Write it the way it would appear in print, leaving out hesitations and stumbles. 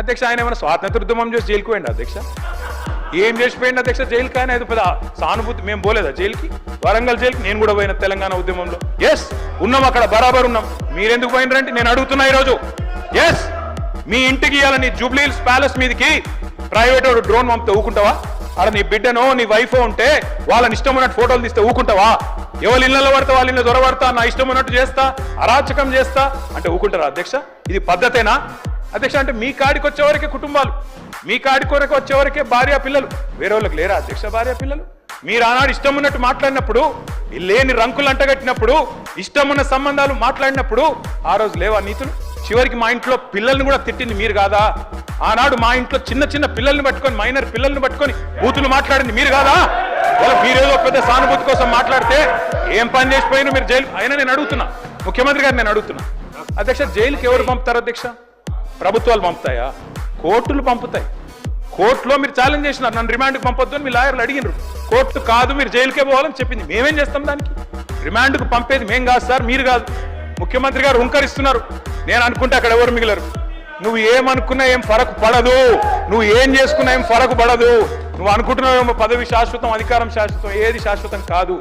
అధ్యక్ష ఆయన ఏమైనా స్వాతంత్రోద్యమం చేసి జైలుకు పోయింది అధ్యక్ష? ఏం చేసిపోయింది అధ్యక్ష జైలుకి? ఆయన అది పెద్ద సానుభూతి. మేము పోలేదా జైలుకి? వరంగల్ జైలుకి నేను కూడా పోయిన తెలంగాణ ఉద్యమంలో. ఎస్ ఉన్నాం, అక్కడ బరాబర్ ఉన్నాం. మీరెందుకు పోయినరంటే నేను అడుగుతున్నా ఈరోజు. ఎస్ మీ ఇంటికి ఇవ్వాలని జూబ్లీ హిల్స్ ప్యాలెస్ మీదకి ప్రైవేట్ డ్రోన్ పంపితే ఊకుంటావా? అక్కడ నీ బిడ్డనో నీ వైఫో ఉంటే వాళ్ళని ఇష్టం ఉన్నట్టు ఫోటోలు తీస్తే ఊకుంటావా? ఎవరి ఇళ్లలో పడతా వాళ్ళ ఇళ్ళ దొరబడతా, నా ఇష్టం ఉన్నట్టు చేస్తా, అరాచకం చేస్తా అంటే ఊకుంటారా అధ్యక్ష? ఇది పద్ధతేనా అధ్యక్ష? అంటే మీ కాడికి వచ్చేవరకే కుటుంబాలు, మీ కాడి కొరకు వచ్చేవరకే భార్య పిల్లలు, వేరే వాళ్ళకి లేరా అధ్యక్ష భార్య పిల్లలు? మీరు ఆనాడు ఇష్టం ఉన్నట్టు మాట్లాడినప్పుడు, లేని రంకులు అంటగట్టినప్పుడు, ఇష్టం ఉన్న సంబంధాలు మాట్లాడినప్పుడు ఆ రోజు లేవా నీతులు? చివరికి మా ఇంట్లో పిల్లల్ని కూడా తిట్టింది మీరు కాదా? ఆనాడు మా ఇంట్లో చిన్న చిన్న పిల్లల్ని పట్టుకొని, మైనర్ పిల్లల్ని పట్టుకొని బూతులు మాట్లాడింది మీరు కాదా? మీరేదో పెద్ద సానుభూతి కోసం మాట్లాడితే ఏం పని చేసిపోయినా మీరు జైలు. అయినా నేను అడుగుతున్నా ముఖ్యమంత్రి గారు, నేను అడుగుతున్నా అధ్యక్ష, జైలుకి ఎవరు పంపుతారు అధ్యక్ష? ప్రభుత్వాలు పంపుతాయా? కోర్టులు పంపుతాయి. కోర్టులో మీరు ఛాలెంజ్ చేసినారు, నన్ను రిమాండ్కి పంపొద్దు అని మీ లాయర్లు అడిగినారు. కోర్టు కాదు మీరు జైలుకే పోవాలని చెప్పింది. మేమేం చేస్తాం దానికి? రిమాండ్కు పంపేది మేం కాదు సార్, మీరు కాదు. ముఖ్యమంత్రి గారు హుంకరిస్తున్నారు. నేను అనుకుంటే అక్కడ ఎవరు మిగిలరు. నువ్వు ఏమనుకున్నా ఏం ఫరకు పడదు, నువ్వు ఏం చేసుకున్నా ఏం ఫరకు పడదు. నువ్వు అనుకుంటున్నావేమో పదవి శాశ్వతం, అధికారం శాశ్వతం, ఏది శాశ్వతం కాదు.